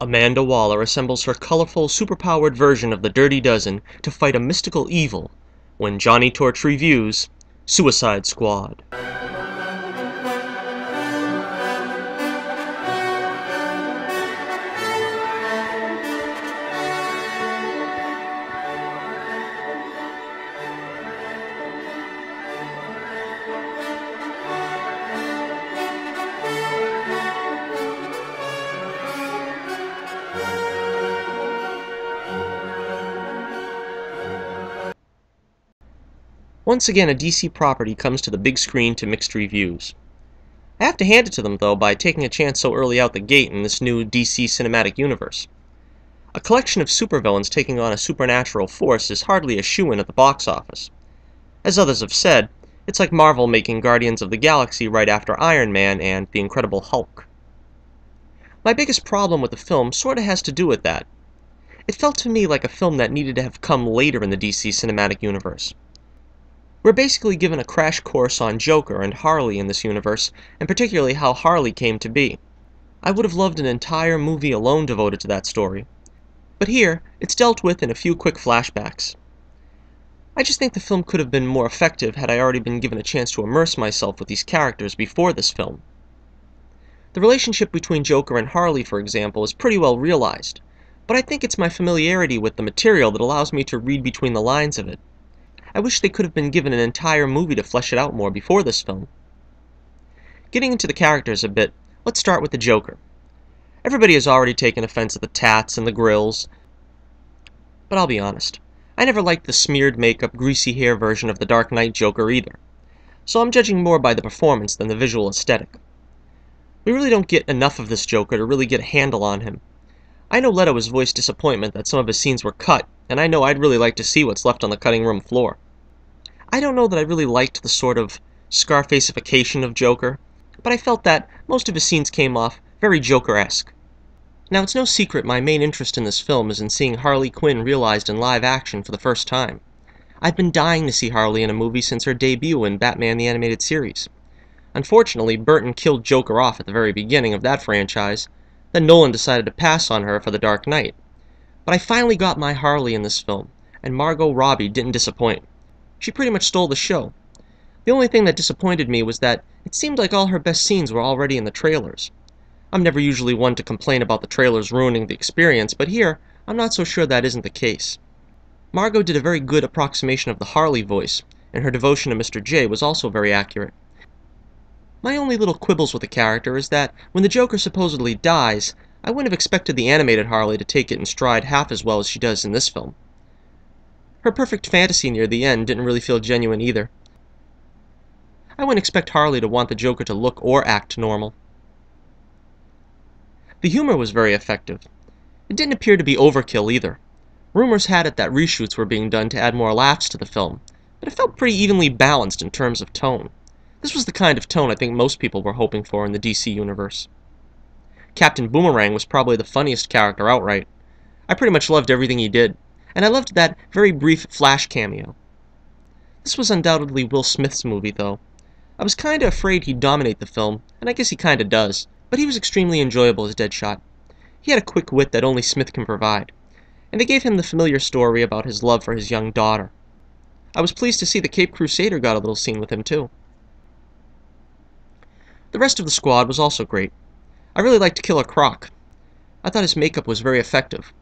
Amanda Waller assembles her colorful, superpowered version of the Dirty Dozen to fight a mystical evil when Johnnie Torch reviews Suicide Squad. Once again, a DC property comes to the big screen to mixed reviews. I have to hand it to them, though, by taking a chance so early out the gate in this new DC cinematic universe. A collection of supervillains taking on a supernatural force is hardly a shoo-in at the box office. As others have said, it's like Marvel making Guardians of the Galaxy right after Iron Man and The Incredible Hulk. My biggest problem with the film sorta has to do with that. It felt to me like a film that needed to have come later in the DC cinematic universe. We're basically given a crash course on Joker and Harley in this universe, and particularly how Harley came to be. I would have loved an entire movie alone devoted to that story. But here, it's dealt with in a few quick flashbacks. I just think the film could have been more effective had I already been given a chance to immerse myself with these characters before this film. The relationship between Joker and Harley, for example, is pretty well realized, but I think it's my familiarity with the material that allows me to read between the lines of it. I wish they could have been given an entire movie to flesh it out more before this film. Getting into the characters a bit, let's start with the Joker. Everybody has already taken offense at the tats and the grills, but I'll be honest, I never liked the smeared makeup, greasy hair version of the Dark Knight Joker either, so I'm judging more by the performance than the visual aesthetic. We really don't get enough of this Joker to really get a handle on him. I know Leto has voiced disappointment that some of his scenes were cut, and I know I'd really like to see what's left on the cutting room floor. I don't know that I really liked the sort of Scarfacification of Joker, but I felt that most of his scenes came off very Joker-esque. Now, it's no secret my main interest in this film is in seeing Harley Quinn realized in live action for the first time. I've been dying to see Harley in a movie since her debut in Batman the Animated Series. Unfortunately, Burton killed Joker off at the very beginning of that franchise, then Nolan decided to pass on her for The Dark Knight. But I finally got my Harley in this film, and Margot Robbie didn't disappoint. She pretty much stole the show. The only thing that disappointed me was that it seemed like all her best scenes were already in the trailers. I'm never usually one to complain about the trailers ruining the experience, but here, I'm not so sure that isn't the case. Margot did a very good approximation of the Harley voice, and her devotion to Mr. J was also very accurate. My only little quibbles with the character is that when the Joker supposedly dies, I wouldn't have expected the animated Harley to take it in stride half as well as she does in this film. Her perfect fantasy near the end didn't really feel genuine either. I wouldn't expect Harley to want the Joker to look or act normal. The humor was very effective. It didn't appear to be overkill either. Rumors had it that reshoots were being done to add more laughs to the film, but it felt pretty evenly balanced in terms of tone. This was the kind of tone I think most people were hoping for in the DC universe. Captain Boomerang was probably the funniest character outright. I pretty much loved everything he did, and I loved that very brief Flash cameo. This was undoubtedly Will Smith's movie, though. I was kinda afraid he'd dominate the film, and I guess he kinda does, but he was extremely enjoyable as Deadshot. He had a quick wit that only Smith can provide, and they gave him the familiar story about his love for his young daughter. I was pleased to see the Cape Crusader got a little scene with him, too. The rest of the squad was also great. I really liked Killer Croc. I thought his makeup was very effective.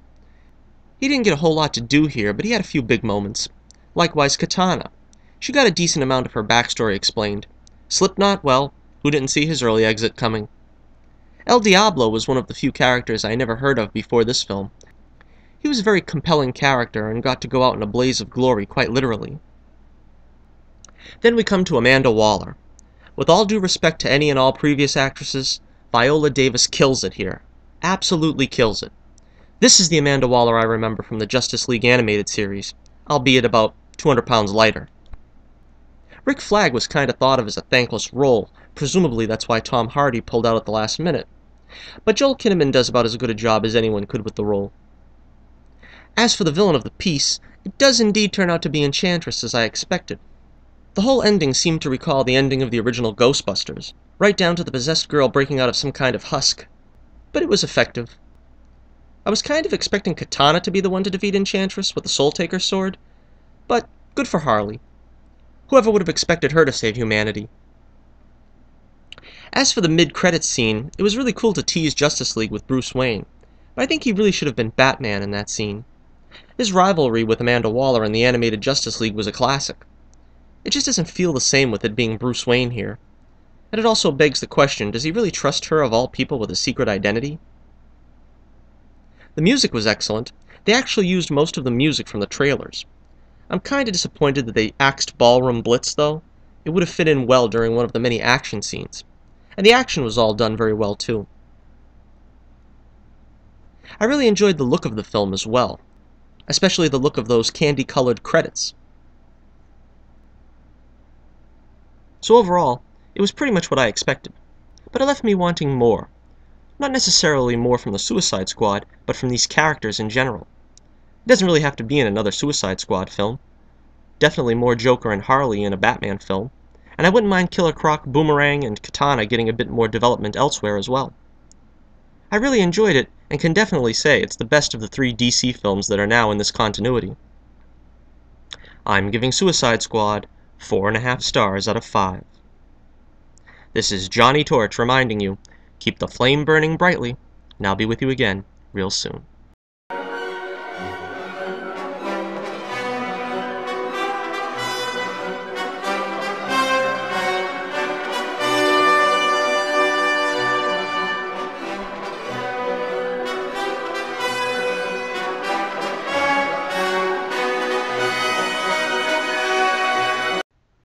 He didn't get a whole lot to do here, but he had a few big moments. Likewise, Katana. She got a decent amount of her backstory explained. Slipknot, well, who didn't see his early exit coming? El Diablo was one of the few characters I never heard of before this film. He was a very compelling character and got to go out in a blaze of glory, quite literally. Then we come to Amanda Waller. With all due respect to any and all previous actresses, Viola Davis kills it here. Absolutely kills it. This is the Amanda Waller I remember from the Justice League animated series, albeit about 200 pounds lighter. Rick Flag was kinda thought of as a thankless role, presumably that's why Tom Hardy pulled out at the last minute. But Joel Kinnaman does about as good a job as anyone could with the role. As for the villain of the piece, it does indeed turn out to be Enchantress as I expected. The whole ending seemed to recall the ending of the original Ghostbusters, right down to the possessed girl breaking out of some kind of husk. But it was effective. I was kind of expecting Katana to be the one to defeat Enchantress with the Soul Taker's sword, but good for Harley. Whoever would have expected her to save humanity? As for the mid-credits scene, it was really cool to tease Justice League with Bruce Wayne, but I think he really should have been Batman in that scene. His rivalry with Amanda Waller in the animated Justice League was a classic. It just doesn't feel the same with it being Bruce Wayne here. And it also begs the question, does he really trust her of all people with a secret identity? The music was excellent. They actually used most of the music from the trailers. I'm kinda disappointed that they axed Ballroom Blitz though. It would have fit in well during one of the many action scenes. And the action was all done very well too. I really enjoyed the look of the film as well, especially the look of those candy-colored credits. So overall, it was pretty much what I expected, but it left me wanting more. Not necessarily more from the Suicide Squad, but from these characters in general. It doesn't really have to be in another Suicide Squad film. Definitely more Joker and Harley in a Batman film, and I wouldn't mind Killer Croc, Boomerang, and Katana getting a bit more development elsewhere as well. I really enjoyed it, and can definitely say it's the best of the 3 DC films that are now in this continuity. I'm giving Suicide Squad 4.5 stars out of 5. This is Johnnie Torch reminding you, keep the flame burning brightly, and I'll be with you again real soon.